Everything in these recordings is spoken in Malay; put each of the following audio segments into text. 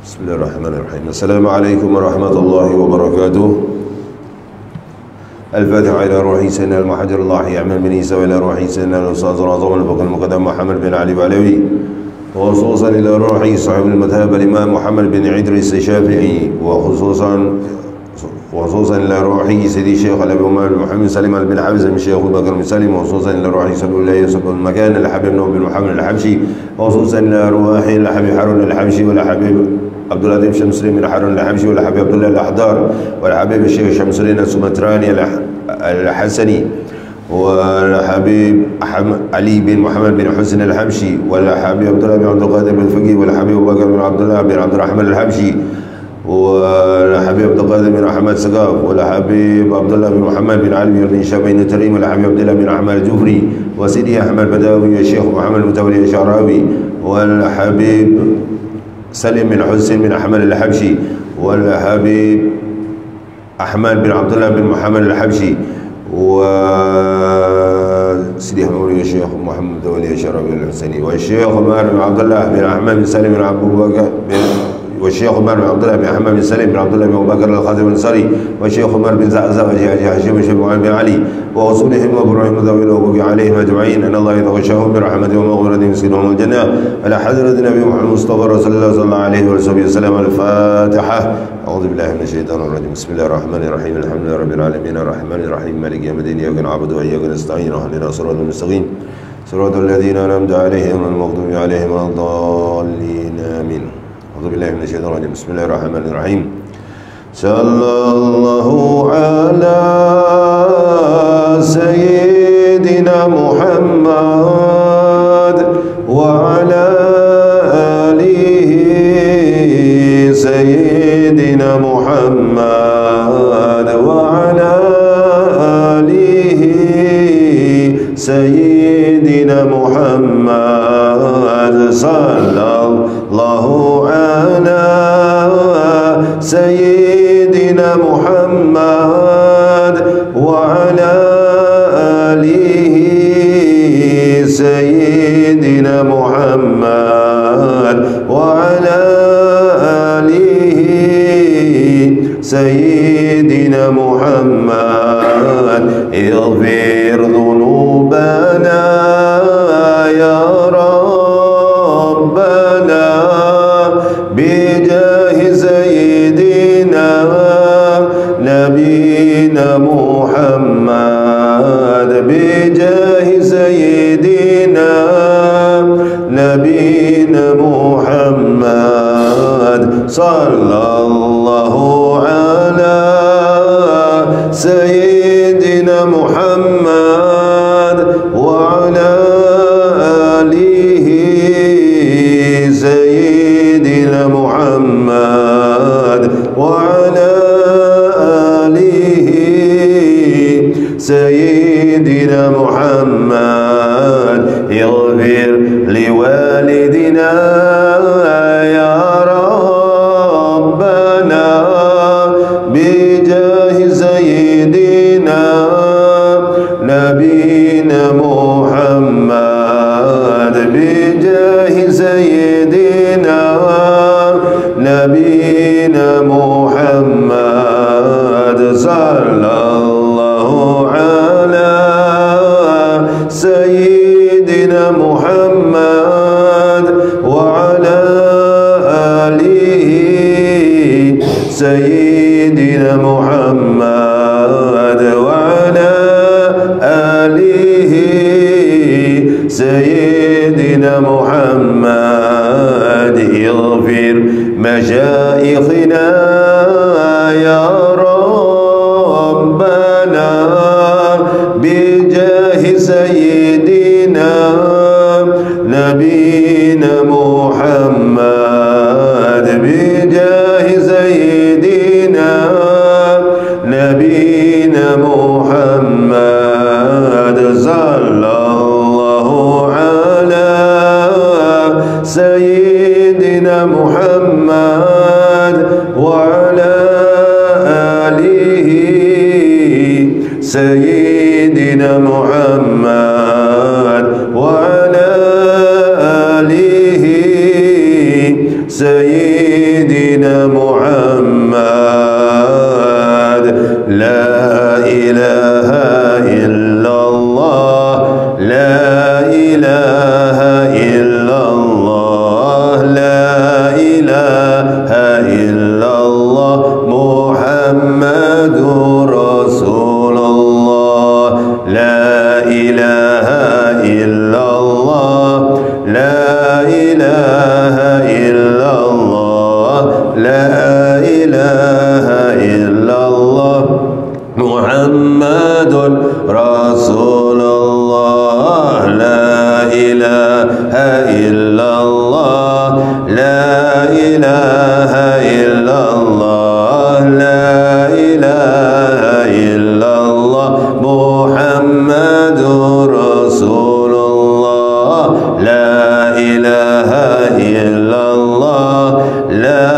بسم الله الرحمن الرحيم. السلام عليكم ورحمة الله وبركاته. الفاتحة إلى روح سيدنا المحجر الله يعمل بن عيسى وإلى روح سيدنا الأستاذ الأعظم الفقيه المقدم محمد بن علي بعلوي، وخصوصا إلى روح صاحب المذهب الإمام محمد بن إدريس الشافعي، وخصوصا إلى روح سيدي الشيخ الأبي عمر محمد سليم بن حمزة بن شيخ بكر بن سليم، وخصوصا إلى روح صلى الله عليه وسلم المكان الحبيب نوح بن محمد الحبشي، وخصوصا إلى روح الحبيب حارون الحبشي والحبيب عبد اللطيف شمسرين من حارون الحبشي، والحبيب عبد الله الأحضار، والحبيب الشيخ شمسرين السمتراني الحسني، والحبيب علي بن محمد بن حسن الحبشي، والحبيب عبد الله بن عبد القادر بن الفقيه، والحبيب بكر بن عبد الله بن عبد الرحمن الحبشي، والحبيب عبد القادر بن محمد سقاف، والحبيب عبد الله بن محمد بن علي بن شافعي التريم، والحبيب عبد الله بن احمد الجفري، وسيدي احمد بداوي، والشيخ محمد المتولي الشعراوي، والحبيب سليم بن حسين بن احمد الحبشي، والحبيب احمد بن عبد الله بن محمد الحبشي، وسيدي مولوي الشيخ محمد المتولي الشعراوي الحسيني، والشيخ عمر بن عبد الله بن احمد بن سليم بن ابو بكر، والشيخ عمر بن عبد الله بن محمد بن سليم بن عبد الله بن ابو بكر الخاتم الانصاري، والشيخ عمر بن زعزع والشيخ هاشم بن علي، واصولهم وابراهيم ذوي الوقوع عليهم اجمعين، ان الله يتغشاهم برحمته ومغفرته ويسكنهم الجنه، على حضره النبي محمد المصطفى رسول الله صلى الله عليه وسلم. الفاتحه. اعوذ بالله من الشيطان الرجيم. بسم الله الرحمن الرحيم. الحمد لله رب العالمين الرحمن الرحيم مالك يوم الدين، اياك نعبد واياك نستعين، اهدنا الصراط المستقيم صراط الذين انعمت عليهم غير المغضوب عليهم ولا الضالين، امين. أعوذ بالله من الشيطان الرجيم. بسم الله الرحمن الرحيم. صلى الله على سيدنا محمد وعلى آله سيدنا محمد وعلى آله سيدنا محمد صلى الله على سيدنا محمد وعلى آله سيدنا محمد وعلى آله سيدنا محمد. اغفر ذنوبنا يا ربنا بجاه سيدنا نبينا محمد، بجاه سيدنا نبينا محمد صلى الله على سيدنا محمد وعلى آله سيدنا محمد وعلى آله سيدنا محمد. اغفر لوالدنا يا ربنا بجاه سيدنا نبينا محمد، بجاه سيدنا نبينا محمد صلى الله على سيدنا محمد وعلى سيدنا محمد وعلى آله سيدنا محمد لا إله إلا الله لا إله إلا الله لا إله إلا الله محمد رسول الله لا إله إلا الله لا إله إلا الله لا إله إلا الله محمد رسول الله لا إله إلا الله لا إله إلا الله لا إله إلا الله محمد رسول الله لا إله إلا الله لا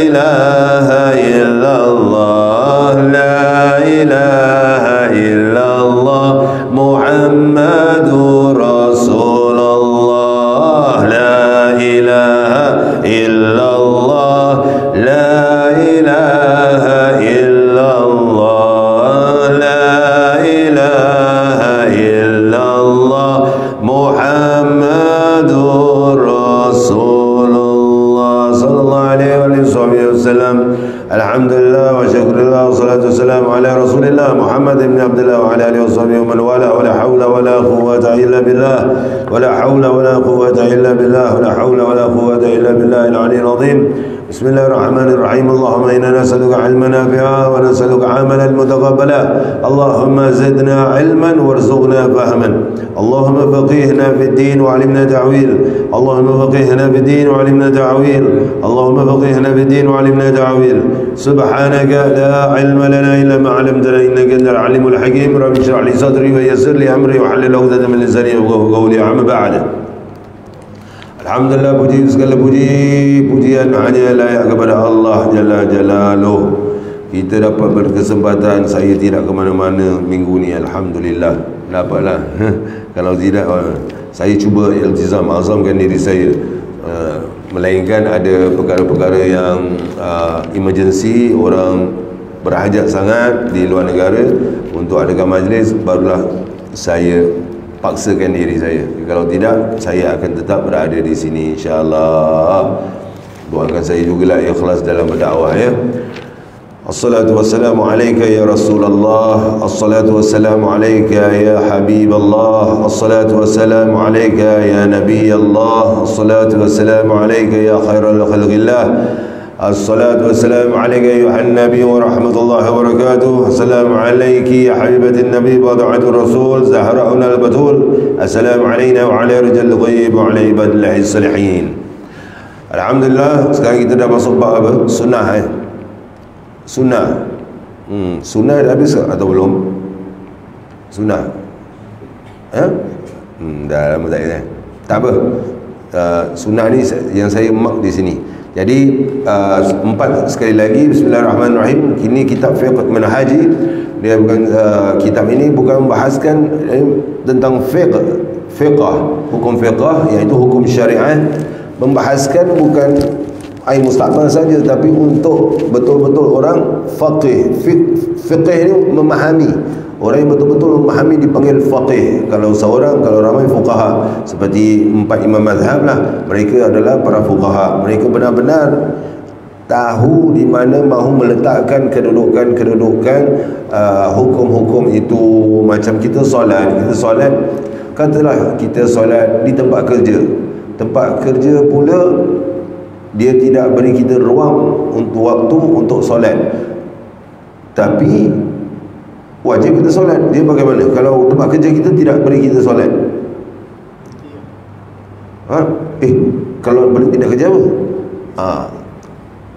إله إلا الله لا إله إلا الله محمد رسول الله لا إله إلا الله لا إله إلا الله لا إله إلا الله محمد رسول الله صلى الله عليه وسلم. الحمد لله وشكر الله والصلاة والسلام على رسول الله محمد بن عبد الله وعلى آله وصحبه ومن والاه. ولا حول ولا قوة إلا بالله ولا حول ولا قوة إلا بالله ولا حول ولا قوة إلا بالله العلي العظيم. بسم الله الرحمن الرحيم. اللهم إنا نسألك علما نافعا ونسألك عملا متقبلا. اللهم زدنا علما وارزقنا فهما. اللهم فقهنا في الدين وعلمنا تعويل. اللهم فقهنا في الدين وعلمنا تعويل. اللهم فقهنا في الدين وعلمنا تعويل. سبحانك لا علم لنا إلا ما علمتنا إنك أنت العليم الحكيم. رب اشرح لي صدري ويسر لي أمري واحلل عقدة من لساني يفقهوا قولي. أما بعد. Alhamdulillah, puji segala pujian hanya layak kepada Allah Jalla Jalaluh. Kita dapat berkesempatan, saya tidak ke mana-mana minggu ni, alhamdulillah. Dapatlah. Kalau tidak, saya cuba iltizam, azamkan diri saya. Melainkan ada perkara-perkara yang emergency, orang berhajat sangat di luar negara untuk adakan majlis, barulah saya paksakan diri saya. Kalau tidak, saya akan tetap berada di sini insya-Allah. Doakan saya jugalah ikhlas dalam berdakwah ya. Assalatu wassalamu alayka ya Rasulullah. Assalatu wassalamu alayka ya Habiballah. Assalatu wassalamu alayka ya Nabi Allah. Assalatu wassalamu alayka ya khairal khalqillah. الصلاة والسلام عليك أيها النبي ورحمة الله وبركاته. السلام عليك يا حبيبة النبي بضعة الرسول زهراؤنا البتول. السلام علينا وعلى رجال الغيب وعلى عباد الله الصالحين. Alhamdulillah, sekarang kita dah masuk bab apa? Sunnah Sunnah. Sunnah dah habis atau belum? Sunnah. Dah lama tak ada. Tak apa. Sunnah ni yang saya mark di sini. Jadi empat sekali lagi. Bismillahirrahmanirrahim. Kini kitab fiqh manhaji. Dia bukan kitab ini bukan membahaskan tentang fiqh, hukum fiqh, iaitu hukum syariah. Membahaskan bukan ai mustaqbal saja, tapi untuk betul-betul orang faqih. Fiqh ini memahami. Orang yang betul-betul memahami dipanggil faqih. Kalau ramai fuqaha, seperti 4 imam mazhab lah, mereka adalah para fuqaha. Mereka benar-benar tahu di mana mahu meletakkan kedudukan hukum-hukum itu. Macam kita solat, katalah kita solat di tempat kerja pula dia tidak beri kita ruang untuk waktu untuk solat, tapi wajib kita solat. Dia bagaimana kalau tempat kerja kita tidak beri kita solat? Kalau boleh tidak kerja apa?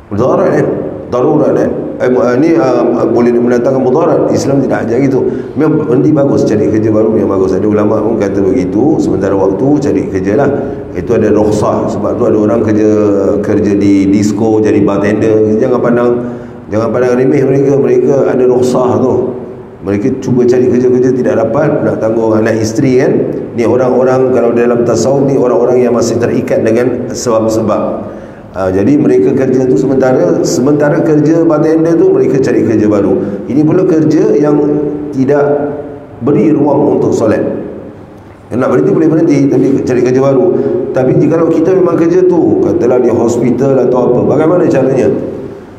Mudarat kan? Darurat kan? Ini boleh mendatangkan mudarat. Islam tidak ajar gitu. Memang berhenti bagus, cari kerja baru yang bagus. Ada ulama pun kata begitu. Sementara waktu cari kerja lah. Itu ada rukhsah. Sebab tu ada orang kerja di disco jadi bartender. Jangan pandang remeh mereka ada rukhsah tu. Mereka cuba cari kerja-kerja tidak dapat, nak tanggung anak isteri kan. Ni orang-orang kalau dalam tasawuf ni orang-orang yang masih terikat dengan sebab-sebab. Jadi mereka kerja tu sementara kerja bartender tu mereka cari kerja baru. Ini pula kerja yang tidak beri ruang untuk solat. Nak berhenti boleh berhenti, tapi cari kerja baru. Tapi jika kita memang kerja tu, katalah di hospital atau apa, bagaimana caranya?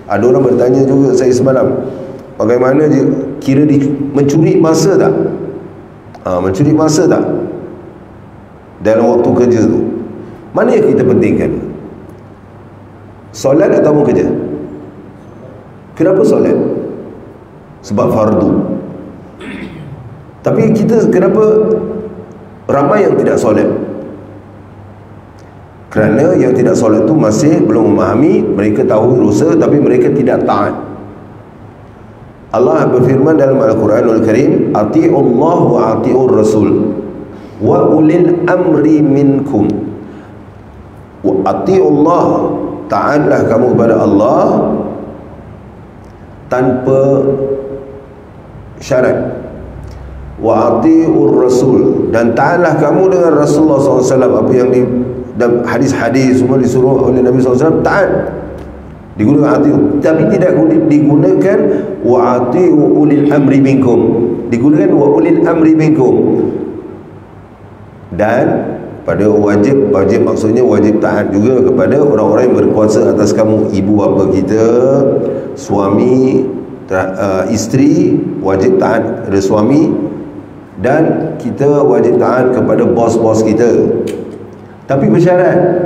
Ada orang bertanya juga saya semalam, bagaimana dia kira mencuri masa tak? Mencuri masa tak dalam waktu kerja tu? Mana yang kita pentingkan? Solat atau kerja? Kenapa solat? Sebab fardu. Tapi kita kenapa ramai yang tidak solat? Kerana yang tidak solat tu masih belum memahami, mereka tahu dosa tapi mereka tidak taat. Allah berfirman dalam Al-Quranul Karim, ati'ullah wa ati'ur rasul wa ulil amri minkum. Wa ati'ullah, taatlah kamu kepada Allah tanpa syarat. Wa ati'ur rasul, dan taatlah kamu dengan Rasulullah SAW. Apa yang di dalam hadis-hadis semua disuruh oleh Nabi SAW, taat. Digunakan ati'u, tapi tidak digunakan wa ati'u ulil amri minkum. Digunakan wa ulil amri minkum. Dan pada wajib maksudnya wajib taat juga kepada orang-orang yang berkuasa atas kamu. Ibu bapa kita, suami, isteri wajib taat kepada suami, dan kita wajib taat kepada bos-bos kita. Tapi bersyarat,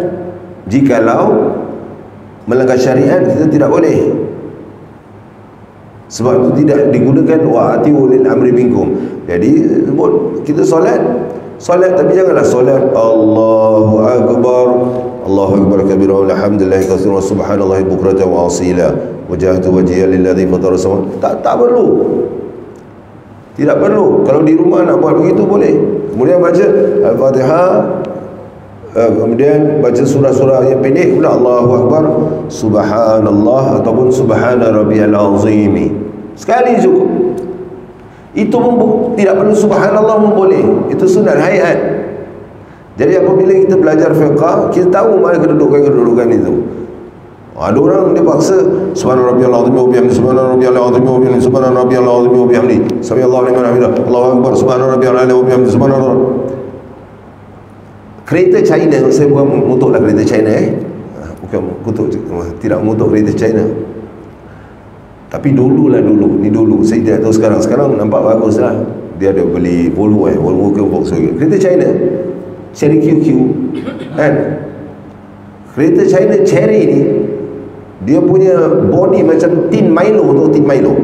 jikalau melanggar syariat kita tidak boleh. Sebab itu tidak digunakan wa ati'u ulil amri minkum. Jadi kita solat tapi janganlah solat Allahu Akbar, Allahu Akbar kabira walhamdulillahi katsiran subhanallahi bukratan wa asila wajhatu wajhiya lilladzi fatara samawati. Tak perlu. Tidak perlu. Kalau di rumah nak buat begitu boleh. Kemudian baca Al-Fatihah, kemudian baca surah-surah yang pendek, kemudian Allahu Akbar, subhanallah ataupun subhana rabbiyal azim. Sekali cukup. Itu pun tidak perlu subhanallah pun boleh. Itu sunat hayat. Jadi apabila kita belajar fiqh, kita tahu mana kedudukan itu. Ada orang dia paksa subhana rabbiyal azim wa bihamdihi, subhana rabbiyal azim wa bihamdihi, subhana rabbiyal azim wa bihamdihi, samiallahu liman hamidah, Allahu akbar, subhana rabbiyal azim wa bihamdihi, subhana. Kereta China, saya bukan mengutuklah kereta China bukan kutuk, tidak mengutuk kereta China. Tapi dulu, ni dulu, saya tidak tahu sekarang nampak bagus lah. Dia ada beli Volvo ke Volkswagen, kereta China Cherry QQ kan. Kereta China Cherry ni dia punya body macam tin Milo, atau tin Milo.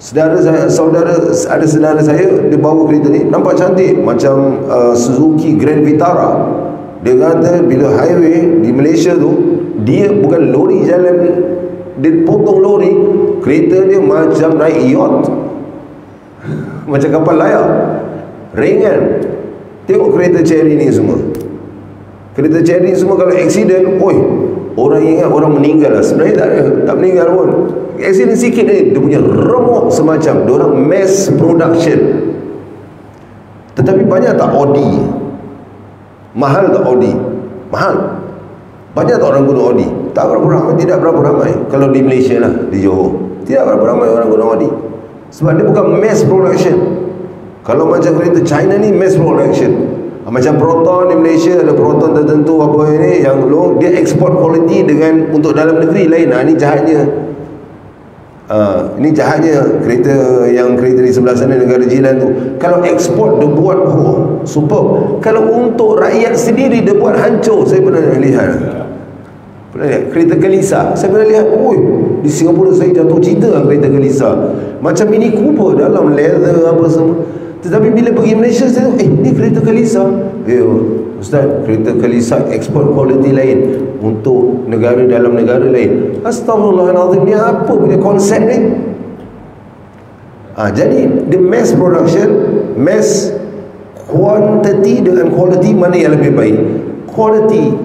Ada saudara saya, dia bawa kereta ni nampak cantik macam Suzuki Grand Vitara. Dia kata bila highway di Malaysia tu, dia bukan lori jalan, dia potong lori, kereta dia macam naik yacht, macam kapal layar, ringan. Tengok kereta Cherry ni semua. Kereta Cherry semua kalau accident, orang ingat orang meninggal lah. Sebenarnya tak meninggal pun. Accident sikit ni, dia punya remuk semacam. Dia orang mass production. Tetapi banyak tak Audi? Mahal tak Audi? Mahal. Banyak tak orang guna Audi? Tak berapa ramai, tidak berapa ramai. Kalau di Malaysia lah, di Johor, tidak berapa ramai orang guna Audi. Sebab dia bukan mass production. Kalau macam kereta China ni mass production. Macam Proton di Malaysia, ada Proton tertentu apa ini yang low, dia export quality dengan untuk dalam negeri lain. Ini jahatnya. Ini jahatnya kereta di sebelah sana, negara jiran tu. Kalau ekspor dia buat super. Kalau untuk rakyat sendiri dia buat hancur. Saya pernah lihat kereta Kelisa. Saya pernah lihat, di Singapura saya jatuh cinta dengan kereta Kelisa. Macam Mini Cooper, dalam leather apa semua. Tetapi bila pergi Malaysia, saya tengok, ni kereta Kelisa. Ustaz, kereta Kelisa export quality lain untuk negara dalam negara lain. Astaghfirullahaladzim, ni apa punya konsep ni? Jadi the mass production, mass quantity dengan quality, mana yang lebih baik? Quality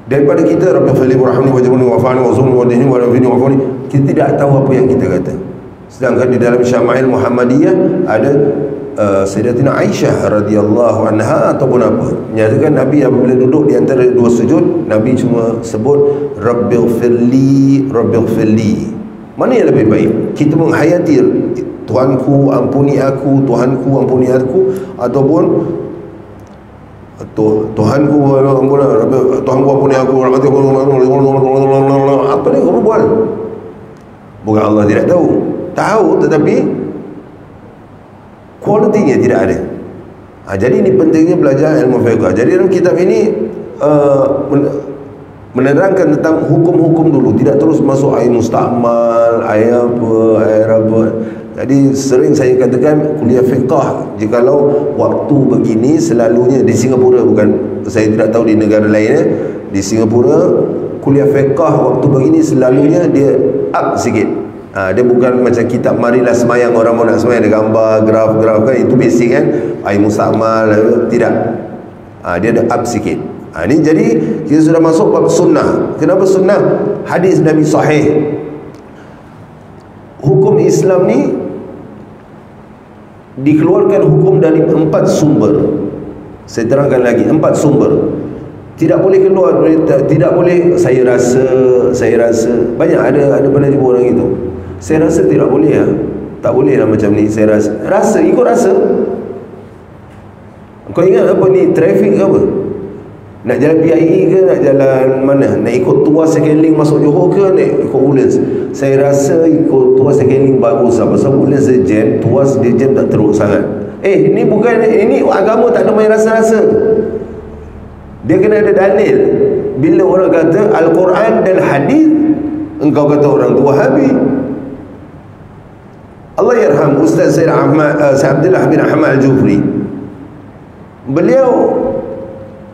daripada kita. Rabbi fali warhamni wajibuni wafani wa zulmi wa dini wa nafini wafani. Kita tidak tahu apa yang kita kata. Sedangkan di dalam Syama'il Muhammadiyah ada Sayyidatina Aisyah radhiyallahu anha ataupun apa, menyatakan Nabi apabila duduk di antara dua sujud, Nabi cuma sebut Rabbighfirli, Rabbighfirli. Mana yang lebih baik? Kita menghayati Tuhanku ampuni aku, Tuhanku ampuni aku, ataupun Tuhanku ampuni aku, apa ni kamu buat? Bukan Allah tidak tahu, tetapi kualitinya tidak ada. Jadi ini pentingnya belajar ilmu fiqh. Jadi dalam kitab ini menerangkan tentang hukum-hukum dulu, tidak terus masuk air musta'mal, air apa. Jadi sering saya katakan kuliah fiqh, jikalau waktu begini selalunya di Singapura, bukan, saya tidak tahu di negara lainnya, di Singapura kuliah fiqh waktu begini selalunya dia up sikit. Dia bukan macam kitab marilah semayang, orang mau nak semayang ada gambar, graf kan, itu basic kan, air musta'mal, tidak. Dia ada up sikit. Ini jadi kita sudah masuk bab sunnah. Kenapa sunnah? Hadis Nabi sahih. Hukum Islam ni dikeluarkan hukum dari 4 sumber. Saya terangkan lagi, 4 sumber. Tidak boleh keluar, tidak boleh saya rasa. Banyak ada pernah jumpa orang itu. Saya rasa tidak boleh ya. Tak boleh lah macam ni. Saya rasa ikut rasa. Kau ingat apa ni, trafik ke apa? Nak jalan PIE ke, nak jalan mana? Nak ikut tuas second link masuk Johor ke, nak ikut Woodlands? Saya rasa ikut tuas second link bagus lah. Pasal Woodlands dia jam, tuas dia jam tak teruk sangat. Ini bukan, ini agama tak ada main rasa-rasa. Dia kena ada dalil. Bila orang kata Al-Quran dan hadis, engkau kata orang tu Wahabi. Allah yarham Ustaz Said Abdullah bin Ahmad Al-Jufri. Beliau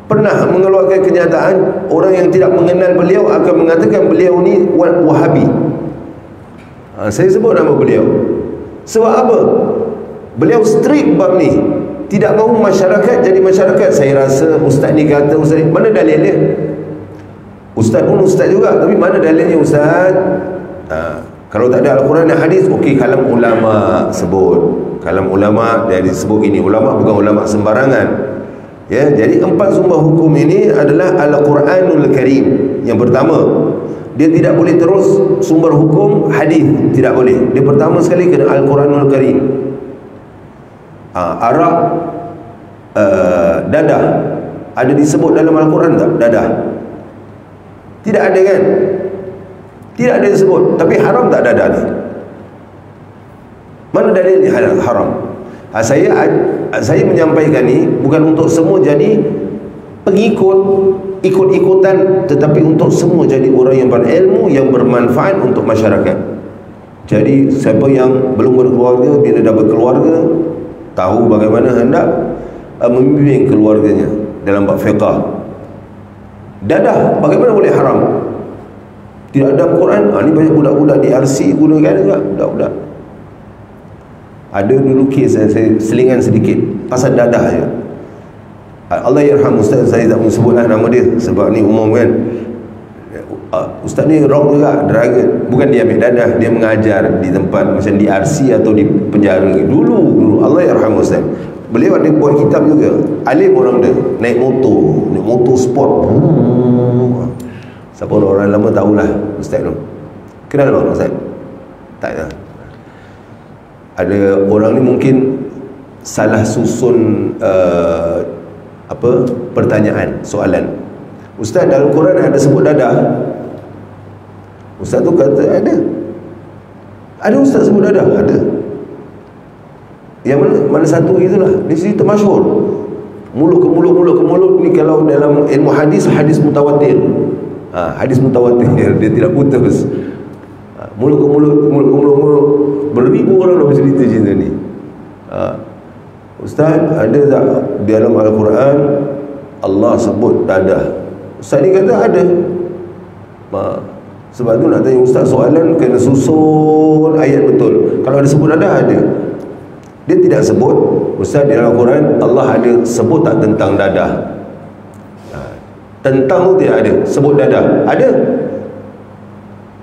pernah mengeluarkan kenyataan, orang yang tidak mengenal beliau akan mengatakan beliau ni Wahabi. Saya sebut nama beliau. Sebab apa? Beliau strict bab ni. Tidak mahu masyarakat jadi masyarakat. Saya rasa ustaz ni kata, ustaz ni, mana dalilnya? Ustaz pun ustaz juga, tapi mana dalilnya ustaz? Kalau tak ada Al-Quran dan hadis, okey, kalam ulama sebut. Kalam ulama dia disebut ini. Ulama bukan ulama sembarangan. Ya, jadi 4 sumber hukum ini adalah Al-Quranul Karim. Yang pertama, dia tidak boleh terus sumber hukum hadis, tidak boleh. Dia pertama sekali kena Al-Quranul Karim. Arak, dadah, ada disebut dalam Al-Quran tak? Dadah tidak ada kan? Tidak ada disebut. Tapi haram tak dadah ni? Mana dalilnya haram? Saya menyampaikan ni bukan untuk semua jadi pengikut, ikut-ikutan, tetapi untuk semua jadi orang yang berilmu, yang bermanfaat untuk masyarakat. Jadi siapa yang belum berkeluarga, bila dah berkeluarga, tahu bagaimana hendak membimbing keluarganya dalam bab fiqah. Dadah bagaimana boleh haram? Tidak ada Quran. Ni banyak budak-budak di RC gunakan juga, budak-budak. Ada dulu kes saya selingan sedikit pasal dadah je. Allah yarham Ustaz, saya tak sebutlah nama dia sebab ni umum kan. Ustaz ni rock juga, dragon. Bukan dia ambil dadah, dia mengajar di tempat macam di RC atau di penjara dulu. Allah yarham Ustaz. Beliau ada buat kitab juga. Alim orang dia, naik motor sport. Siapa orang lama tahulah Ustaz tu. Kenal tak Ustaz? Tak lah. Ada orang ni mungkin salah susun pertanyaan, soalan. Ustaz, dalam Quran ada sebut dadah. Ustaz tu kata ada Ustaz sebut dadah, ada. Yang mana satu itulah, di situ masyhur. Mulut ke mulut ni kalau dalam ilmu hadis mutawatir. Hadis mutawatir, dia tidak putus. Mulut ke mulut, beribu orang dah cerita ni. Ustaz, ada tak dalam Al-Quran Allah sebut dadah? Ustaz ni kata ada. Sebab tu nak tanya Ustaz soalan, kena susun ayat betul. Kalau ada sebut dadah, ada. Dia tidak sebut. Ustaz, di dalam Al-Quran Allah ada sebut tak tentang dadah? Tentang tu tidak ada. Sebut dadah ada.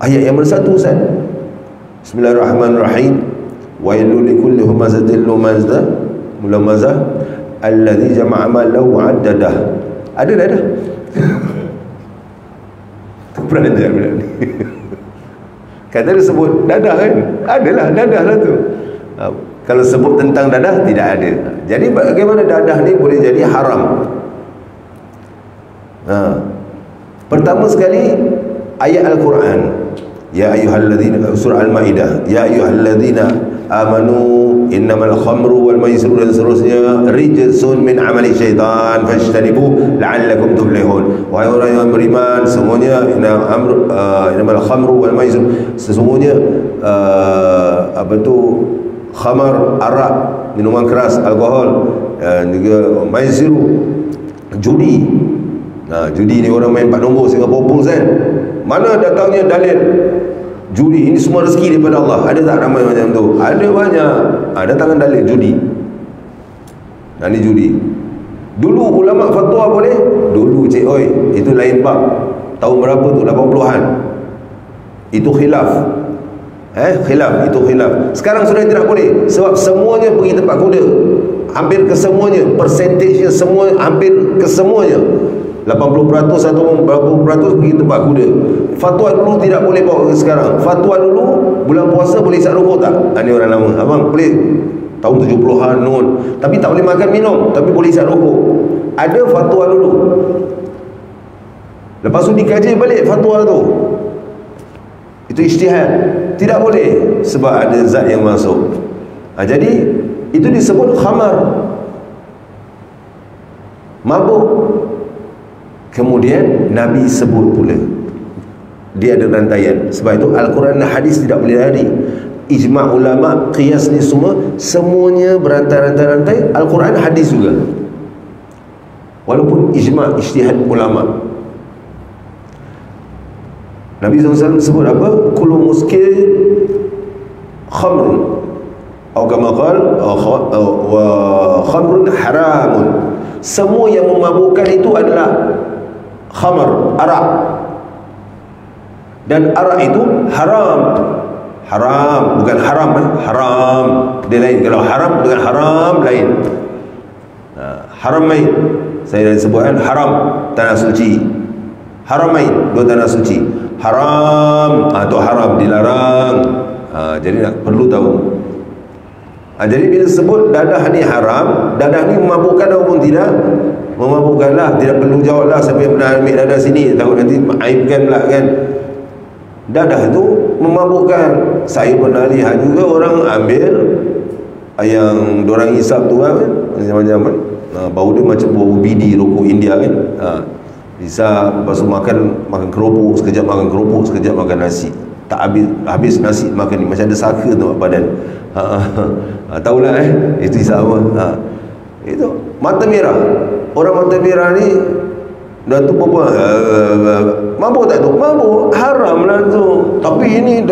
Ayat yang mana satu Ustaz? Bismillahirrahmanirrahim. wailul likulli humazatil lumazah alladzi jama'a malahu 'addadah. Ada dah dah. Tu pernah ada benda ni. Kata dia sebut dadah kan? Adalah dadah lah tu. Kalau sebut tentang dadah tidak ada. Jadi bagaimana dadah ni boleh jadi haram? Pertama sekali ayat Al-Quran, ya ayyuhalladzina, surah Al-Maidah, ya ayyuhalladzina amanu innamal khamru wal maisiru, dan seterusnya, rijsun min amali syaitan fajtanibu la'allakum tuflihun. Wahai orang yang beriman, semuanya innamal khamru wal maisiru, sesungguhnya apa tu, khamar, arak, minuman keras, alkohol, juga maisiru, judi. Judi ni orang main 4 nombor Singapore Bulls kan. Mana datangnya dalil judi? Ini semua rezeki daripada Allah. Ada tak ramai macam tu? Ada banyak. Datangkan dalil judi. Ini judi. Dulu ulama fatwa boleh? Dulu cik oi, itu lain bab. Tahun berapa tu? 80-an. Itu khilaf. Khilaf, itu khilaf. Sekarang sudah tidak boleh sebab semuanya pergi tempat kuda. Hampir kesemuanya, persentajnya semua, hampir kesemuanya 80% atau berapa peratus pergi tempat kuda. Fatwa dulu tidak boleh bawa ke sekarang. Fatwa dulu bulan puasa boleh isap rokok tak? Ini orang lama. Abang boleh tahun 70-an nun. Tapi tak boleh makan minum, tapi boleh isap rokok. Ada fatwa dulu. Lepas tu dikaji balik fatwa tu. Itu ijtihad. Tidak boleh sebab ada zat yang masuk. Jadi itu disebut khamar, mabuk. Kemudian Nabi sebut pula dia ada rantaian. Sebab itu Al-Quran dan hadis tidak boleh lari. Ijma' ulama, qiyas ni semuanya berantai-rantai. Al-Quran, hadis juga, walaupun ijma' ijtihad ulama. Nabi SAW sebut apa? Kullu muskir khamrun, atau kama qala wa khamrun haramun. Semua yang memabukkan itu adalah khamar, arak. Dan arak itu haram. Haram, bukan haram, haram. Dia lain. Kalau haram dengan haram lain. Haramain, saya dah sebutkan, haram tanah suci. Haramain, 2 tanah suci. Haram atau haram, dilarang. Jadi nak perlu tahu. Jadi bila sebut dadah ni haram, dadah ni memabukkan ataupun tidak? Memabukkanlah. Tidak perlu jawablah siapa yang pernah ambil dadah sini, takut nanti aibkan pula kan. Dadah tu memabukkan. Saya pernah lihat juga orang ambil yang dorang hisap tu kan, macam-macam kan. Bau dia macam bau bidi rokok India kan. Hisap, lepas tu makan keropok, sekejap makan keropok, sekejap makan nasi. Tak habis nasi makan ni, macam ada saka tu badan. Tahulah itu hisap apa. Itu mata merah. Orang mata merah ni dah tu apa, mabuk tak tu? Mabuk, haram lah tu. Tapi ini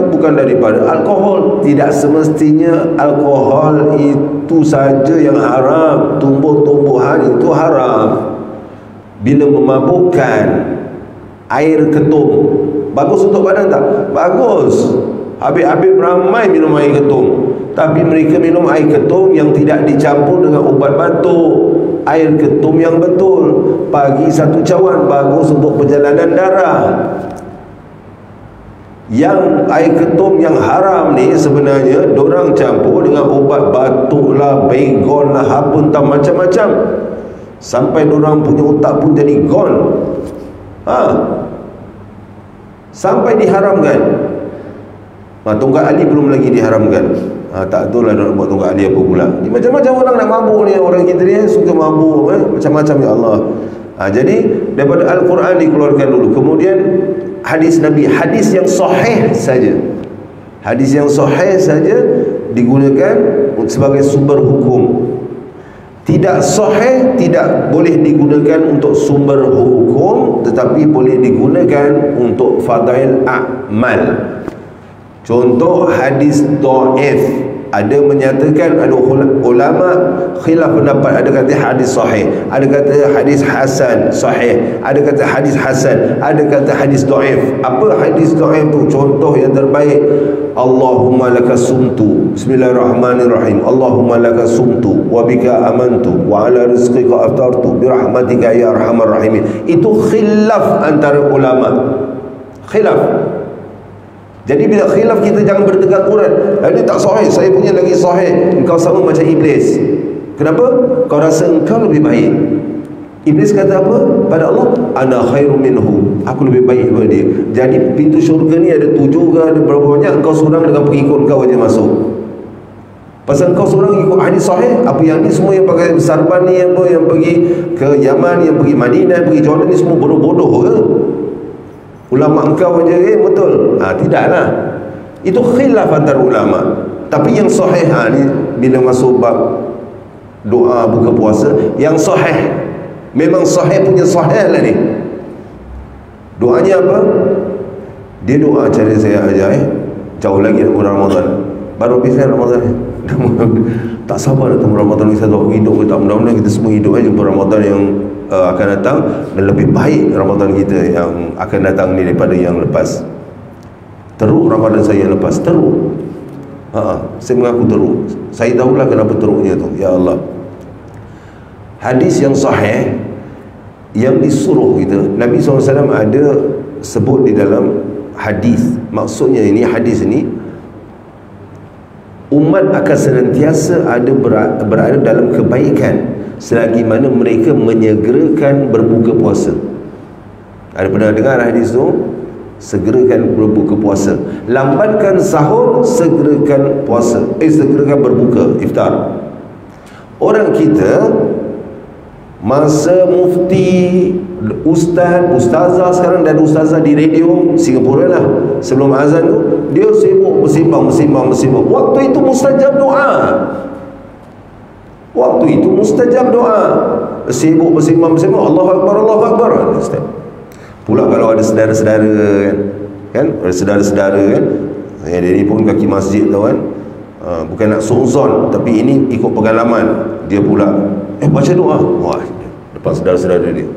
bukan daripada alkohol. Tidak semestinya alkohol itu saja yang haram. Tumbuh-tumbuhan itu haram. Bila memabukkan, air ketum bagus untuk badan tak? Bagus. Habib-habib ramai minum air ketum, tapi mereka minum air ketum yang tidak dicampur dengan ubat batuk. Air ketum yang betul. Pagi 1 cawan, bagus untuk perjalanan darah. Yang air ketum yang haram ni sebenarnya dorang campur dengan ubat batuk lah, baygon lah, apa entah macam-macam, sampai dorang punya otak pun jadi gone. Sampai diharamkan. Tonggak Ali belum lagi diharamkan. Tak tahu lah nak buat tonggak Ali apa pula. Ni macam-macam orang nak mabuk ni. Orang kita ni suka mabuk macam-macam, ya Allah. Jadi daripada Al-Quran dikeluarkan dulu. Kemudian hadis Nabi, hadis yang sahih saja. Hadis yang sahih saja digunakan sebagai sumber hukum. Tidak sahih tidak boleh digunakan untuk sumber hukum, tetapi boleh digunakan untuk fadail a'mal. Contoh hadis dhaif, ada menyatakan, ada ulama khilaf pendapat, ada kata hadis sahih, ada kata hadis hasan sahih, ada kata hadis hasan, ada kata hadis dhaif. Apa hadis dhaif tu? Contoh yang terbaik, Allahumma laka sumtu, bismillahirrahmanirrahim, Allahumma laka sumtu wa bika amantu wa ala rizqika aftartu birahmatika ya arhamar rahimin. Itu khilaf antara ulama. Khilaf. Jadi bila khilaf, kita jangan bertegang urat. Ini tak sahih, saya punya lagi sahih. Engkau sama macam iblis. Kenapa? Kau rasa engkau lebih baik. Iblis kata apa pada Allah? Ana khairu minhu, aku lebih baik daripada dia. Jadi pintu syurga ni ada 7 ke ada berapa banyak, engkau seorang dengan pengikut kau aja masuk. Pasal kau seorang ikut hadis sahih. Apa yang ni semua yang pakai sarban ni, apa yang pergi ke Yaman, yang pergi Madinah, pergi Jordan ni semua bodoh-bodoh ke? Ulama engkau aja betul. Tidaklah. Itu khilaf antara ulama. Tapi yang sahih ni bila masuk bab doa buka puasa, yang sahih, memang sahih punya sahih lah ni. Doanya apa? Dia doa cara saya ajar jauh lagi bulan Ramadan. Baru habis Ramadan. Tak sabar datang Ramadan kita aku hidup kita. Mudah-mudahan kita semua hidup jumpa Ramadan yang akan datang dan lebih baik Ramadan kita yang akan datang ni daripada yang lepas. Teruk Ramadan saya yang lepas, teruk. Saya mengaku teruk. Saya tahulah kenapa teruknya tu. Ya Allah. Hadis yang sahih yang disuruh kita, Nabi SAW ada sebut di dalam hadis. Maksudnya ini hadis ini, umat akan senantiasa berada dalam kebaikan selagi mana mereka menyegerakan berbuka puasa. Ada pernah dengar hadis tu? Segerakan berbuka puasa. Lambankan sahur, segerakan puasa. Segerakan berbuka, iftar. Orang kita, masa mufti, ustazah sekarang dan ustazah di radio Singapura lah, sebelum azan tu dia sibuk bersimbang. Waktu itu mustajab doa. Sibuk bersimbang. Allahu Akbar. Pula kalau ada saudara-saudara kan, ada saudara-saudara kan, dia ni pun kaki masjid tu kan, bukan nak suzon, tapi ini ikut pengalaman. Dia pula baca doa. Wah, depan saudara-saudara dia.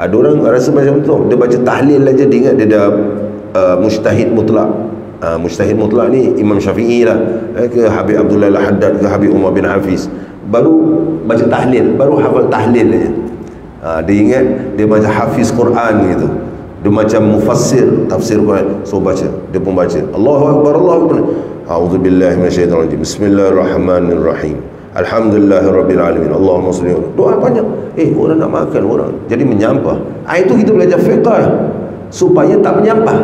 Ada orang rasa macam tu, dia baca tahlil aja dia ingat dia dah mujtahid mutlak. Mujtahid mutlak ni Imam Syafi'i lah, ke Habib Abdullah Al-Haddad, ke Habib Umar bin Hafiz. Baru baca tahlil, baru hafal tahlil aja. Dia ingat dia macam hafiz Quran gitu. Dia macam mufassir tafsir Quran. So baca, dia pun baca Allahu Akbar, Allahu Akbar. A'udzubillahi minasyaitonir rajim. Bismillahirrahmanirrahim. Alhamdulillahirabbil alamin. Allahumma shalli. Doa banyak. Orang nak makan orang. Jadi menyampah. Itu kita belajar fiqh supaya tak menyampah.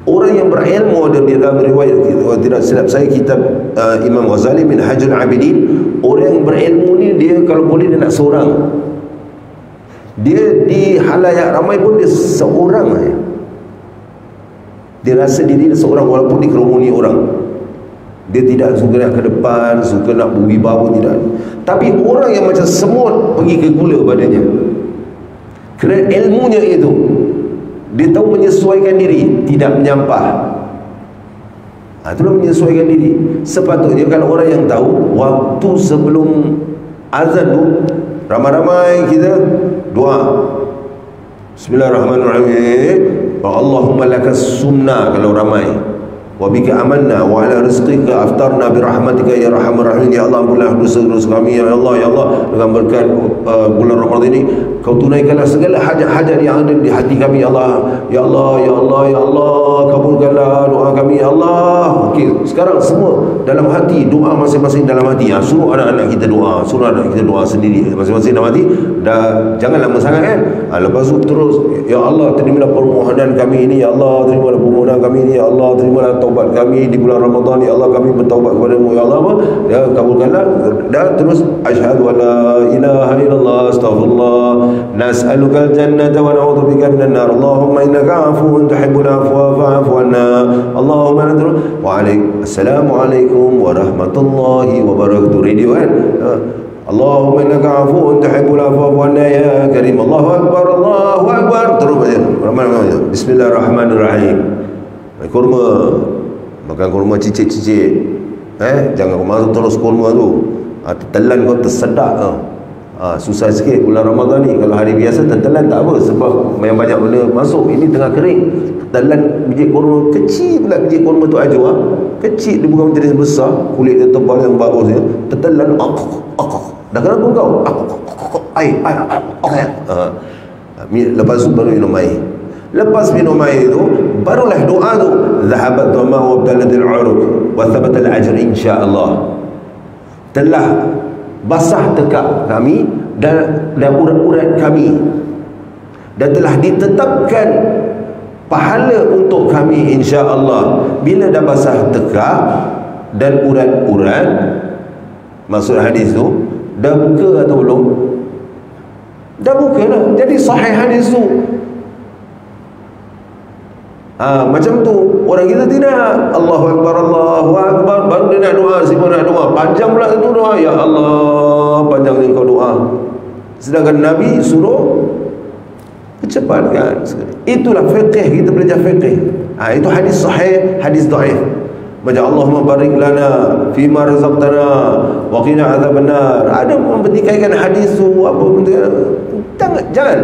Orang yang berilmu, ada di dalam riwayat tidak silap saya kitab Imam Ghazali bin Hajjul Abidin, orang yang berilmu ni dia kalau boleh dia nak seorang. Dia di halayak ramai pun dia seorang saja. Dia rasa diri dia seorang walaupun dikerumuni orang. Dia tidak suka nak ke depan, suka nak berwibawa, tidak. Tapi orang yang macam semut pergi ke gula badannya. Kerana ilmunya itu, dia tahu menyesuaikan diri, tidak menyampah. Itulah menyesuaikan diri. Sepatutnya kalau orang yang tahu waktu sebelum azan tu, ramai-ramai kita doa Bismillahirrahmanirrahim. Allahumma lakas sumna kalau ramai, wa bika amanna wa ala rizqika aftarna birahmatika ya arhamar rahimin. Ya Allah, ampunlah dosa-dosa kami ya Allah, ya Allah, dengan berkat bulan Ramadan ini kau tunaikanlah segala hajat-hajat yang ada di hati kami ya Allah. Ya Allah, ya Allah, ya Allah, kabulkanlah doa kami ya Allah. Okey, sekarang semua dalam hati, doa masing-masing dalam hati. Suruh anak-anak kita doa, suruh anak kita doa sendiri masing-masing dalam hati. Dah jangan lama sangat kan. Lepas tu terus, ya Allah, terimalah permohonan kami ini ya Allah, terimalah permohonan kami ini ya Allah, terimalah taubat kami di bulan Ramadan ya Allah, kami bertaubat kepadamu ya Allah, ya kabulkanlah. Dan terus asyhadu an la ilaha illallah astaghfirullah nas'alukal jannata wa na'udzubika minan nar Allahumma innaka 'afuwun tuhibbul 'afwa fa'fu 'anna Allahumma Assalamualaikum warahmatullahi wabarakatuh. Radio kan, Allahumma innaka 'afuwun tuhibbul 'afwa fa'fu 'anna ya karim. Allahu akbar, Allahu akbar. Terus baca Bismillahirrahmanirrahim. Kurma, makan kurma cicit-cicit. Jangan masuk terus kurma tu. Telan kau tersedak. Susah sikit bulan Ramadan ni. Kalau hari biasa tertelan tak apa, sebab yang banyak benda masuk. Ini tengah kering, tertelan biji kurma kecil pula. Biji kurma tu ajwa kecil, dia bukan jenis besar, kulit dia tebal yang bagus dia, tertelan dah kenapa kau air. Lepas tu baru minum air. Lepas minum air tu barulah doa tu, zahabat dhamma wa abdalatil uruq wa thabata al ajr insyaallah. Telah basah tekak kami dan urat-urat kami, dan telah ditetapkan pahala untuk kami insya-Allah. Bila dah basah tekak dan urat-urat, maksud hadis tu dah buka atau belum? Dah buka dah. Jadi sahih hadis tu. Macam tu orang kita tidak, Allahu Akbar, Allahu Akbar, baru dia nak doa, siapa nak doa panjang pula tu doa, ya Allah panjang ni kau doa, sedangkan Nabi suruh cepatkan. Itulah fiqh, kita belajar fiqh. Itu hadis sahih, hadis dhaif. Macam Allahumma barik lana fima razaqtana wa qina adzabannar. Ada mempertikaikan hadis tu apa benda, jangan.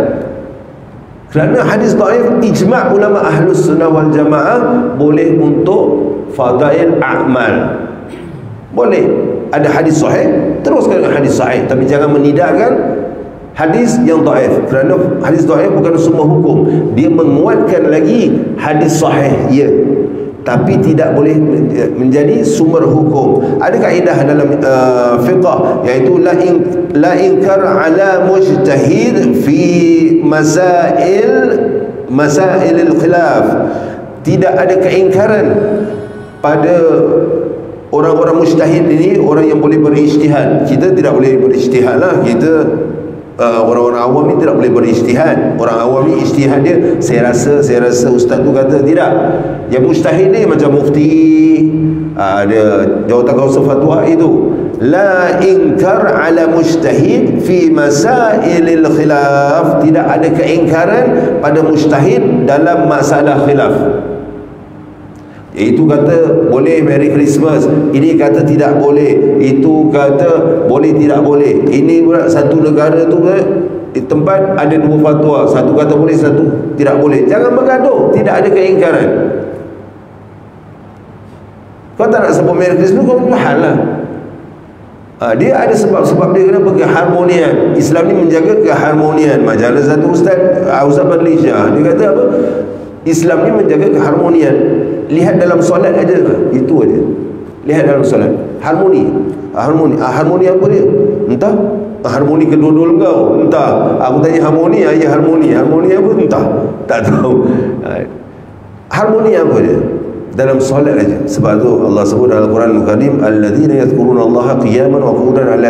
Kerana hadis dhaif, ijma' ulama ahlus sunnah wal jamaah boleh untuk fadail a'mal. Boleh. Ada hadis sahih, teruskan dengan hadis sahih, tapi jangan menidakkan hadis yang dhaif. Kerana hadis dhaif bukan semua hukum, dia menguatkan lagi hadis sahih, ya, tapi tidak boleh menjadi sumber hukum. Ada kaedah dalam fiqh, iaitu la inkar ala mujtahid fi masail al-khilaf. Tidak ada keingkaran pada orang-orang mujtahid ini, orang yang boleh berijtihad. Kita tidak boleh berijtihad lah. Kita orang-orang awam ni tidak boleh berijtihad. Orang awam ni ijtihad dia, saya rasa ustaz tu kata, tidak. Yang mujtahid ni macam mufti, ada jawatan kawasan fatwa itu. La inkar ala mujtahid fi masailil khilaf. Tidak ada keingkaran pada mujtahid dalam masalah khilaf. Itu kata boleh Merry Christmas, ini kata tidak boleh, itu kata boleh tidak boleh. Ini pula satu negara tu di tempat ada dua fatwa, satu kata boleh, satu tidak boleh. Jangan bergaduh, tidak ada keingkaran. Kau tak nak sebut Merry Christmas, kau hal lah. Dia ada sebab dia kenapa keharmonian. Islam ni menjaga keharmonian. Macam ada satu Ustaz Malaysia, dia kata apa? Islam ni menjaga keharmonian. Lihat dalam solat aja, itu aja. Lihat dalam solat, harmoni. Harmoni apa dia? Entah. Harmoni kedua-dua kau, entah. Aku tanya harmoni, harmoni apa? Entah. Tak tahu. Harmoni apa dia? Dalam solat aja. Sebab tu Allah sebut dalam Al-Quran Al-Karim, alladzina yadhkuruna Allaha qiyaman wa qu'udan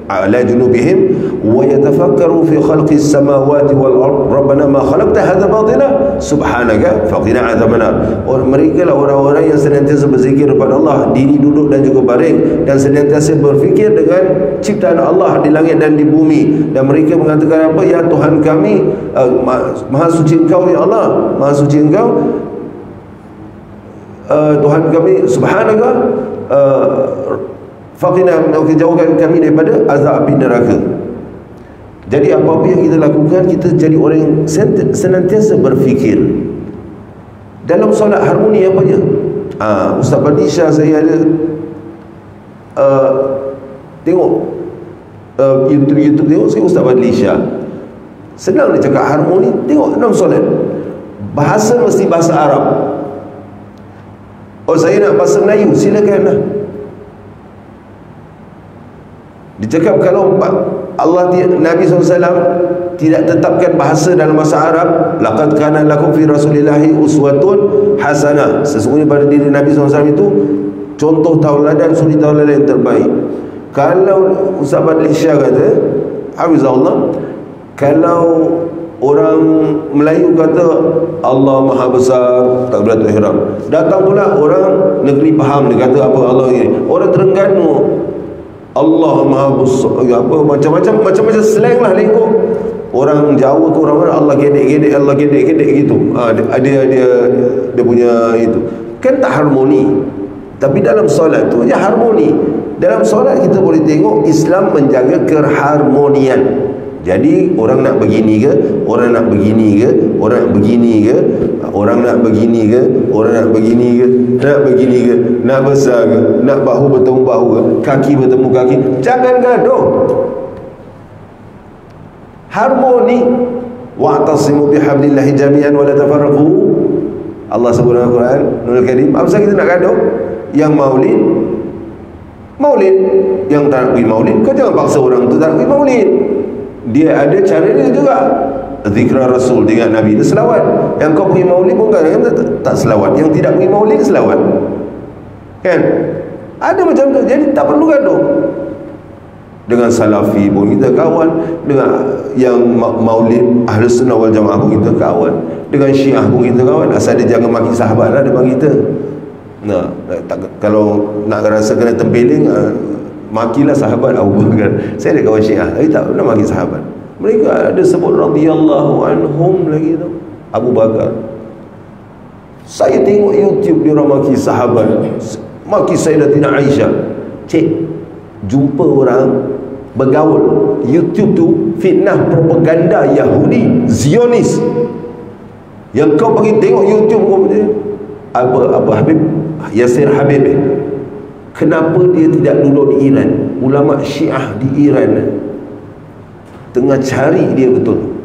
ala junubihim wa yatafakkaru fi khalqis samawati wal ard rabbana ma khalaqta hadha batila subhanaka faqina adzabannar. Mereka lah orang-orang yang senantiasa berzikir kepada Allah, diri duduk dan juga baring, dan senantiasa berfikir dengan ciptaan Allah di langit dan di bumi, dan mereka mengatakan apa? Ya Tuhan kami, maha suci Engkau ya Allah, maha suci Engkau Tuhan kami, subhanaka faqina, jauhkan kami daripada azab api neraka. Jadi apa-apa yang kita lakukan, kita jadi orang yang senantiasa berfikir. Dalam solat harmoni apanya? Ustaz Badisha saya ada tengok YouTube tengok saya Ustaz Badisha, senang dia cakap harmoni. Tengok dalam solat, bahasa mesti bahasa Arab. Saya nak bahasa Melayu, silakan lah. Dicakap kalau Allah, Nabi SAW tidak tetapkan bahasa dalam bahasa Arab, laqad kana lakum fi rasulillahi uswatun hasanah, sesungguhnya pada diri Nabi SAW itu contoh tauladan, suri tauladan yang terbaik. Kalau Ustaz Badlisha kata, hafizahullah, kalau orang Melayu kata Allah Maha Besar, takbiratul ihram, datang pula orang negeri faham, dia kata apa Allah ini. Orang Terengganu Allah Maha Besar, apa macam-macam slang lah lengkok. Orang Jawa tu orang mana Allah gedek-gedek, Allah gedek-gedek gitu. Dia punya itu. Kan tak harmoni. Tapi dalam solat tu dia harmoni. Dalam solat kita boleh tengok Islam menjaga keharmonian. Jadi orang nak begini ke, orang nak begini ke, orang nak begini ke, orang nak begini ke, orang nak begini ke, nak begini ke, nak besar ke, nak bahu bertemu bahu ke, kaki bertemu kaki. Jangan gaduh. Harmoni. Wa'tasimu bihablillahi jami'an wa la tafarraqu. Allah sebut dalam Al-Quran Nurul Karim. Apa kita nak gaduh? Yang maulid, maulid. Yang tak nak pergi maulid, kau jangan paksa orang tu tak nak pergi maulid. Dia ada cara dia juga. Zikra Rasul, ingat Nabi, dia selawat. Yang kau pergi maulid pun kan tak selawat. Yang tidak pergi maulid selawat. Kan? Ada macam tu. Jadi tak perlu gaduh. Dengan Salafi pun kita kawan, dengan yang maulid Ahlus Sunnah wal Jamaah pun kita kawan, dengan Syiah pun kita kawan. Asal dia jangan maki sahabat lah depan kita. Nah, kalau nak rasa kena tempeling, makilah sahabat Abu Bakar. Saya ada kawan Syiah tapi tak pernah maki sahabat. Mereka ada sebut radhiyallahu anhum lagi tu, Abu Bakar. Saya tengok YouTube dia orang maki sahabat, maki Sayyidatina Aisyah. Cik, jumpa orang bergaul YouTube tu fitnah propaganda Yahudi Zionis. Yang kau pergi tengok YouTube kau apa Habib Yasir Habib, kenapa dia tidak duduk di Iran? Ulama Syiah di Iran tengah cari dia betul.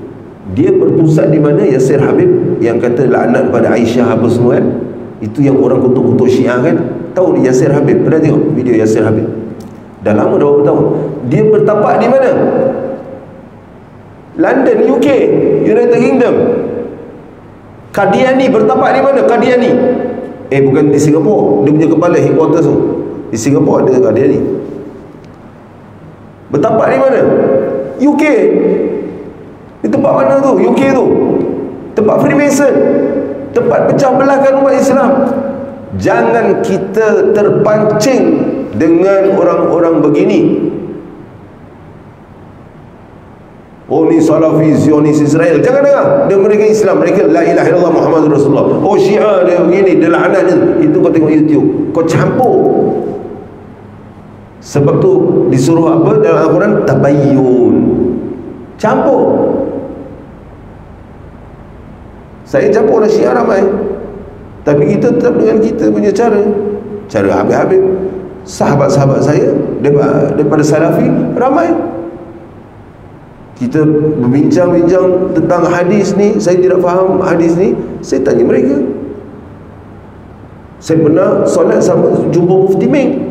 Dia berpusat di mana? Yasir Habib yang kata laknat pada Aisyah apa semua kan? Itu yang orang kutuk-kutuk Syiah kan? Tahu Yasir Habib? Pernah tengok video Yasir Habib? Dah lama, dah berapa tahun. Dia bertapak di mana? London, UK, United Kingdom. Qadiani bertapak di mana? Qadiani. Bukan di Singapura. Dia punya kepala headquarters tu di Singapura ada Qadiani. Bertapak di mana? UK. Di tempat mana tu? UK tu. Tempat Freemason. Tempat pecah belahkan umat Islam. Jangan kita terpancing dengan orang-orang begini. Oh ni Salafi, Zionis, Israel. Jangan dengar. Dia mereka Islam, mereka la ilaha illallah Muhammadur Rasulullah. Oh Syiah dia begini, dia laknat dia. Itu kau tengok YouTube, kau campur. Sebab tu disuruh apa dalam Al-Quran? Tabayyun. Campur. Saya campur lah Syiah ramai, tapi kita tetap dengan kita punya cara Habib-Habib. Sahabat-sahabat saya daripada Salafi ramai. Kita berbincang-bincang tentang hadis ni. Saya tidak faham hadis ni, saya tanya mereka. Saya pernah solat sama jumpa Mufti Meng,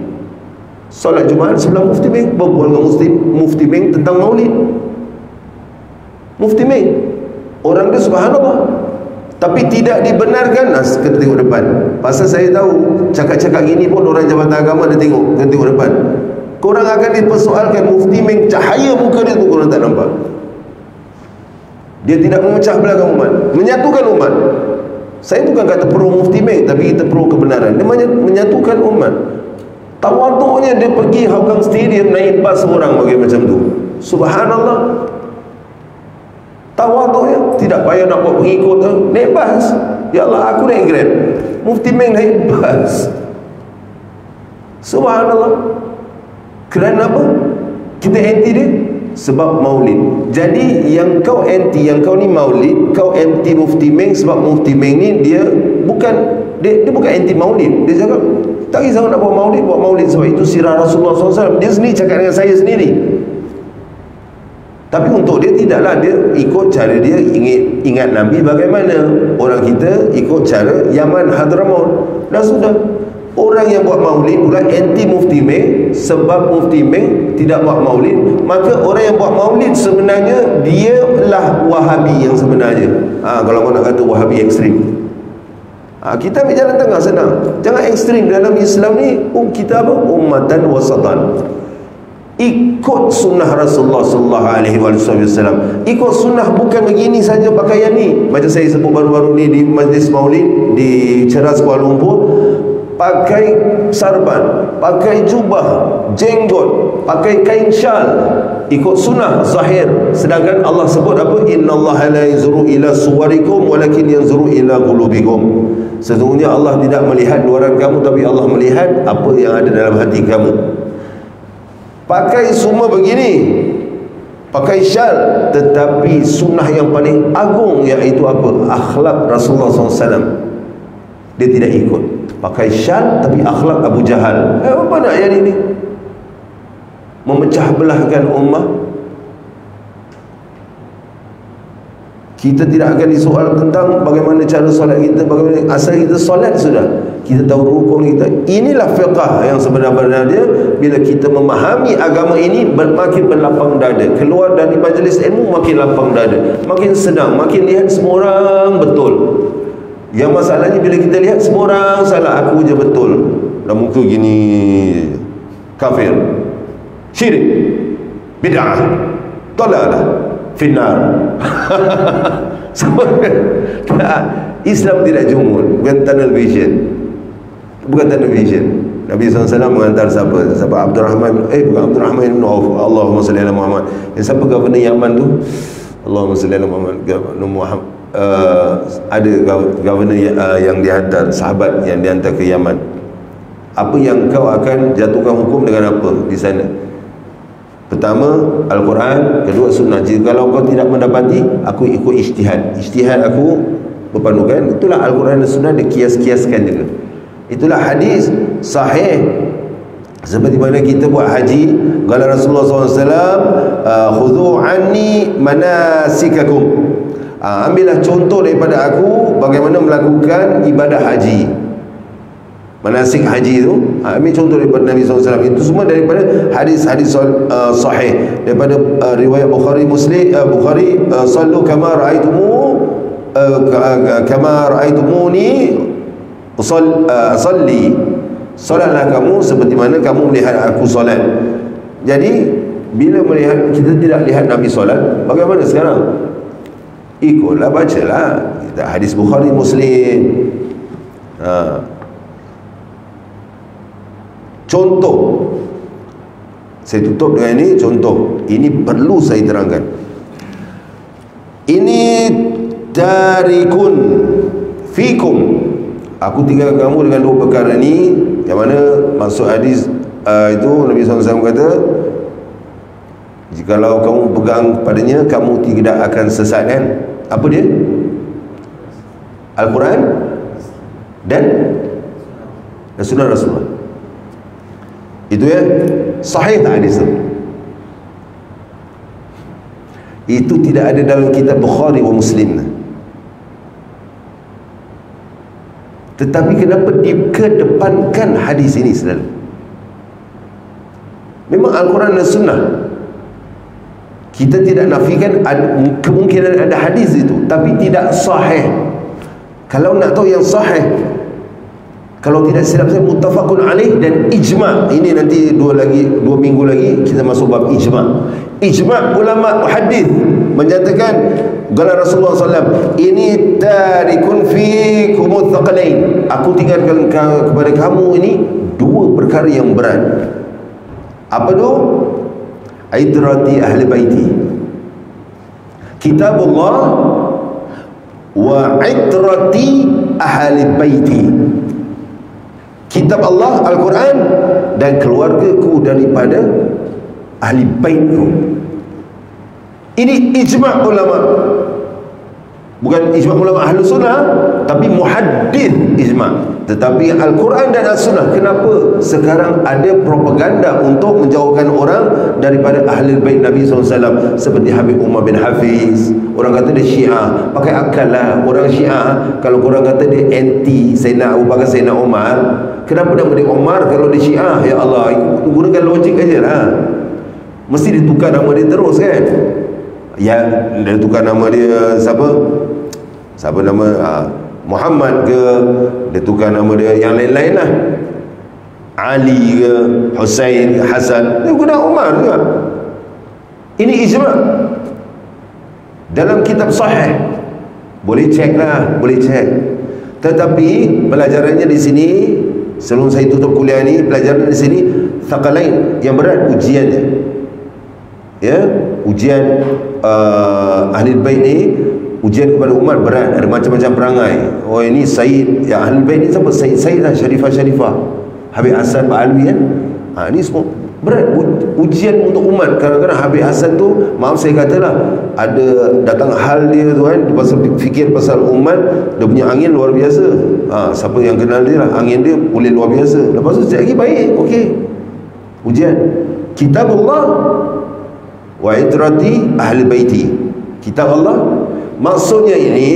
solat Jumaat sebelah Mufti Meng, berbual dengan Mufti Meng tentang maulid. Mufti Meng, orang dia subhanallah, tapi tidak dibenarkan. Kita tengok depan. Pasal saya tahu cakap-cakap gini pun orang jabatan agama dia tengok depan. Korang akan dipersoalkan. Mufti Meng, cahaya muka dia tu korang tak nampak. Dia tidak memecah belahkan umat, menyatukan umat. Saya bukan kata pro Mufti Meng, tapi kita pro kebenaran. Dia menyatukan umat. Tawaduknya dia pergi Hougang Stadium naik bas orang bagi macam tu. Subhanallah. Tawaduknya tidak payah nak buat pengikut tu, naik bas. Ya Allah, aku naik Grab, Mufti Meng naik bas. Subhanallah. Kerana apa? Kita anti dia? Sebab maulid. Jadi yang kau anti, yang kau ni maulid, kau anti Mufti Meng sebab Mufti Meng ni dia bukan anti maulid. Dia cakap tak kisah nak buat maulid sebab itu sirah Rasulullah SAW. Dia sendiri cakap dengan saya sendiri. Tapi untuk dia tidaklah, dia ikut cara dia, ingat Nabi bagaimana. Orang kita ikut cara Yaman Hadramaut. Dah sudah. Orang yang buat maulid pula anti Mufti Meng sebab Mufti Meng tidak buat maulid. Maka orang yang buat maulid sebenarnya dia lah Wahabi yang sebenarnya. Kalau kau nak kata Wahabi ekstrim, kita ambil jalan tengah, senang. Jangan ekstrim. Dalam Islam ni kita apa? Ummatan wasatan. Ikut sunnah Rasulullah sallallahu alaihi wasallam. Ikut sunnah bukan begini saja pakaian ni. Macam saya sebut baru-baru ni di majlis maulid di Ceras Kuala Lumpur, pakai sarban, pakai jubah, jenggot, pakai kain syal, ikut sunnah zahir. Sedangkan Allah sebut apa? Innallaha la yanzuru ila suwarikum walakin yanzuru ila qulubikum. Sesungguhnya Allah tidak melihat luaran kamu, tapi Allah melihat apa yang ada dalam hati kamu. pakai semua begini, pakai syal, tetapi sunnah yang paling agung iaitu apa? Akhlak Rasulullah SAW dia tidak ikut. Pakai syal tapi akhlak Abu Jahal. Apa nak yang ini? Memecah belahkan ummah. Kita tidak akan disoal tentang bagaimana cara solat kita, bagaimana asal kita solat sudah. Kita tahu rukun kita. Inilah fiqah yang sebenarnya bila kita memahami agama ini makin berlapang dada. Keluar dari majlis ilmu makin lapang dada, makin senang, makin lihat semua orang betul. Yang masalahnya bila kita lihat semua orang salah, aku je betul. Dah muka gini, kafir, syirik, bid'ah, dalalah, finnar. Islam tidak jumur, bukan tunnel vision. Bukan tunnel vision. Nabi SAW mengantar siapa? Siapa? Abdurrahman, bukan Abdurrahman bin Auf. Allahumma salli ala Muhammad. Yang siapa governor Yaman tu? Allahumma salli ala Muhammad. Ada governor yang dihantar, sahabat yang dihantar ke Yaman. Apa yang kau akan jatuhkan hukum dengan apa di sana? Pertama, Al-Quran. Kedua, sunnah. Jika kalau kau tidak mendapati, aku ikut ijtihad. Ijtihad aku berpandukan. Itulah Al-Quran dan sunnah dikias-kiaskan juga. Itulah hadis sahih. Seperti mana kita buat haji, kala Rasulullah SAW, khudhu anni manasikakum. Ambillah contoh daripada aku bagaimana melakukan ibadah haji. Manasik haji itu, ambil contoh daripada Nabi SAW. Itu semua daripada hadis-hadis sahih, daripada riwayat Bukhari, Muslim, Bukhari, sallu kama ra'aitumuni salli, solatlah kamu seperti mana kamu melihat aku solat. Jadi bila melihat, kita tidak lihat Nabi solat, bagaimana sekarang? Ikutlah, bacalah hadis Bukhari, Muslim. Contoh, saya tutup dengan ini. Contoh ini perlu saya terangkan. Ini tarikun fikum, aku tinggal kamu dengan dua perkara ini. Yang mana maksud hadis itu Nabi SAW kata, jikalau kamu pegang padanya, kamu tidak akan sesat, kan? Apa dia? Al-Quran dan sunnah Rasulullah. Itu ya, sahih tak hadis itu? Itu tidak ada dalam kitab Bukhari wa Muslim. Tetapi kenapa dikedepankan hadis ini selalu? Memang Al-Quran dan Sunnah, kita tidak nafikan kemungkinan ada hadis itu, tapi tidak sahih. Kalau nak tahu yang sahih, kalau tidak silap saya, muttafaqun alaih dan ijma'. Ini nanti dua minggu lagi kita masuk bab ijma'. Ijma' ulama hadis menyatakan qala Rasulullah SAW, ini tarikun fikumut thaqalain, aku tinggalkan kepada kamu ini dua perkara yang berat. Apa tu? Aitrati ahli baiti, kitabullah wa aitrati ahli baiti. Kitab Allah, Al-Quran, dan keluargaku daripada ahli baitku. Ini ijma' ulama. Bukan ijma' ulama ahli sunnah, tapi muhaddith ijma'. Tetapi Al-Quran dan As-Sunnah, kenapa sekarang ada propaganda untuk menjauhkan orang daripada ahli bait Nabi SAW? Seperti Habib Umar bin Hafiz. Orang kata dia Syiah, pakai akal lah. Orang Syiah, kalau korang kata dia anti Sayyidina Abu Bakar, Sayyidina Umar, kenapa nama dia Umar kalau dia Syiah? Ya Allah, gunakan logik aja lah. Mesti ditukar nama dia terus, kan? Ya, dia tukar nama dia siapa? Siapa nama? Muhammad ke, dia tukar nama dia yang lain-lain lah, Ali ke, Husain, Hasan, dia guna Umar juga. Ini ijma' dalam kitab sahih. Boleh cek lah, boleh cek. Tetapi pelajarannya di sini, sebelum saya tutup kuliah ni, pelajaran di sini thaqalain, yang berat ujiannya. Ya, ujian ahli bait ni, ujian kepada umat berat, ada macam-macam perangai. Oh, ini Sayyid, yang ahli bait ni siapa? Sayyid lah, Syarifah, Habib Hasan Ba'alwi, kan? Ini semua Berat ujian untuk umat. Kadang-kadang Habib Hasan tu, maaf saya katalah, ada datang hal dia tu kan, pasal fikir pasal umat, dia punya angin luar biasa. Siapa yang kenal dia lah, angin dia boleh luar biasa. Lepas tu sekejap lagi baik, okey. Ujian kitab Allah wa itrati ahli baiti. Kitab Allah maksudnya ini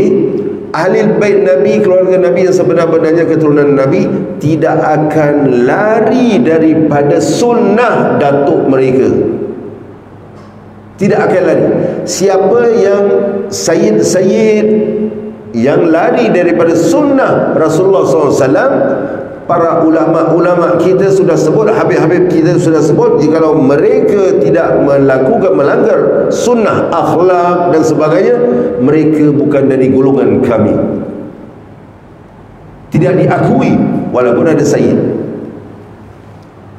ahli bait Nabi, keluarga Nabi yang sebenar-benarnya keturunan Nabi, tidak akan lari daripada sunnah datuk mereka. Tidak akan lari. Siapa yang sayyid-sayyid yang lari daripada sunnah Rasulullah SAW, para ulama-ulama kita sudah sebut, habib-habib kita sudah sebut, jikalau mereka tidak melanggar sunnah, akhlak dan sebagainya, mereka bukan dari golongan kami, tidak diakui walaupun ada sayyid.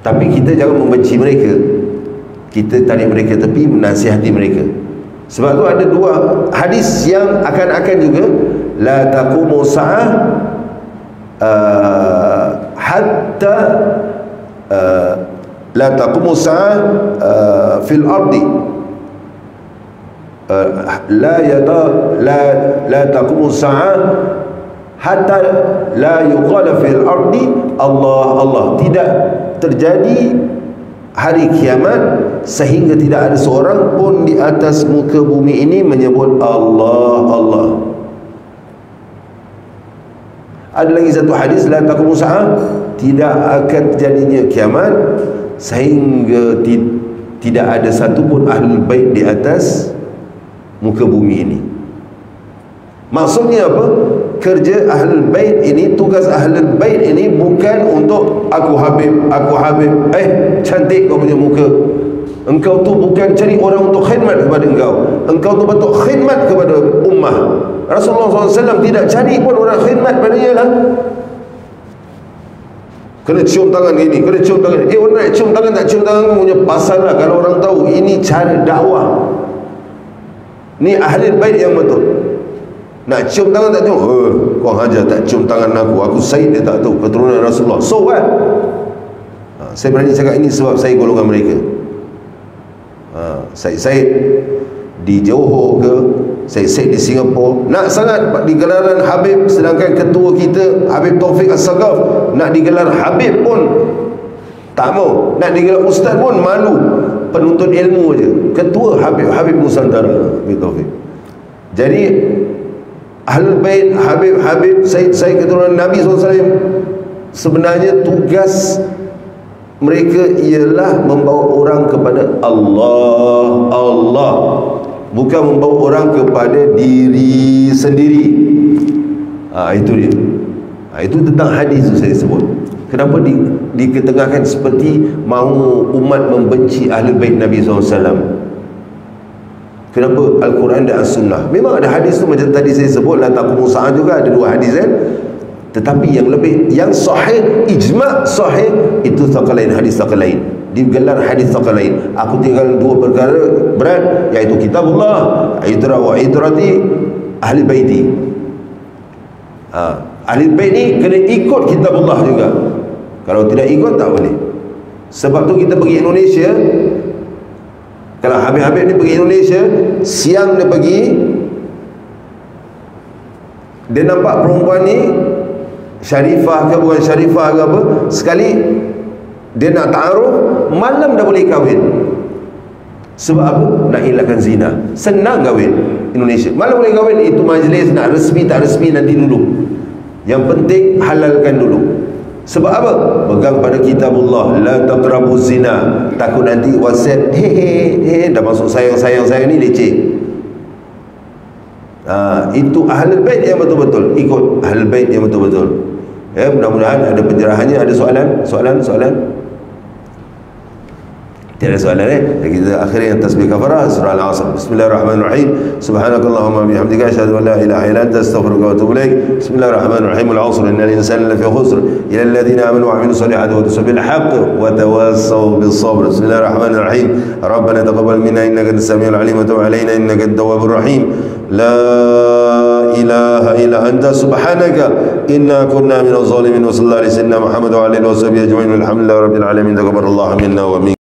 Tapi kita jangan membenci mereka, kita tarik mereka tepi, menasihati mereka. Sebab tu ada dua hadis yang akan-akan juga, la taqumu sa'ah hatta la taqumu sa'ah fil ardi la taqumu sa'ah hatta la yuqala fil ardi Allah Allah. Tidak terjadi hari kiamat sehingga tidak ada seorang pun di atas muka bumi ini menyebut Allah Allah. Ada lagi satu hadis, la taqumu sa'ah, tidak akan terjadinya kiamat sehingga tidak ada satu pun ahlul bait di atas muka bumi ini. Maksudnya apa? Kerja ahlul bait ini, tugas ahlul bait ini bukan untuk aku Habib, cantik kau punya muka. Engkau tu bukan cari orang untuk khidmat kepada engkau tu betul khidmat kepada ummah. Rasulullah SAW tidak cari pun orang khidmat padanya lah. Kena cium tangan gini, kena cium tangan. Orang nak cium tangan tak cium tangan, punya pasal lah. Kalau orang tahu ini cara dakwah, ni ahli bait yang betul. Nak cium tangan tak cium, kau hajar tak cium tangan aku sayyid dia tak tahu, keturunan Rasulullah. So what? Saya berani cakap ini sebab saya golongan mereka. Sayyid di Johor ke, Sayyid di Singapura, nak sangat digelaran Habib, sedangkan ketua kita Habib Taufik As-Sagaf nak digelar Habib pun tak mau, nak digelar Ustaz pun malu, penuntut ilmu je. Ketua Habib Nusantara Habib Taufik. Jadi Ahlul Bait, Habib Sayyid keturunan Nabi SAW, sebenarnya tugas mereka ialah membawa orang kepada Allah, bukan membawa orang kepada diri sendiri. Itu dia. Itu tentang hadis itu saya sebut. Kenapa diketengahkan seperti mahu umat membenci Ahlul Bait Nabi SAW? Kenapa Al-Quran dan As-Sunnah? Memang ada hadis tu macam tadi saya sebut, la taqumu sa'ah juga ada dua hadis kan. Tetapi yang sahih, ijma' sahih, itu thaqalain, hadis thaqalain, digelar hadis thaqalain. Aku tinggal dua perkara berat, iaitu kitabullah, itrati ahli baiti. Ahli bait ni kena ikut kitabullah juga. Kalau tidak ikut tak boleh. Sebab tu kita pergi Indonesia, kalau Habib-Habib ni pergi Indonesia, siang dia pergi, dia nampak perempuan ni syarifah ke bukan syarifah ke apa, sekali dia nak ta'aruf, malam dah boleh kahwin. Sebab apa? Nak elakkan zina. Senang kahwin Indonesia, malam boleh kahwin. Itu majlis nak resmi tak resmi nanti dulu, yang penting halalkan dulu. Sebab apa? Pegang pada kitabullah, la taqrabu zina. Takut nanti WhatsApp, dah masuk sayang ni leceh. Itu ahlul bait yang betul-betul ikut, ahlul bait yang betul-betul. Mudah-mudahan ada pencerahannya. Ada soalan? Tiada soalan kita akhiri yang tasbih kafarah surah Al-Asr. Bismillahirrahmanirrahim. Subhanakallahumma bihamdika asyhadu an la ilaha illa anta astaghfiruka wa atubu ilaik. Bismillahirrahmanirrahim. Al-Asr innal insana lafi khusr illa alladhina amanu wa 'amilus solihati wa tawasaw bil haqq wa tawassaw bis sabr. Bismillahirrahmanirrahim. Rabbana taqabbal minna innaka antas samiul 'alim wa tub 'alaina innaka at-tawwabur rahim. La ilaha illa anta subhanaka inna kunna minaz zalimin. Wa sallallahu alaihi wasallam Muhammad wa alihi wa sahbihi ajma'in. Alhamdulillahi rabbil alamin. Taqabbalallahu minna wa minkum.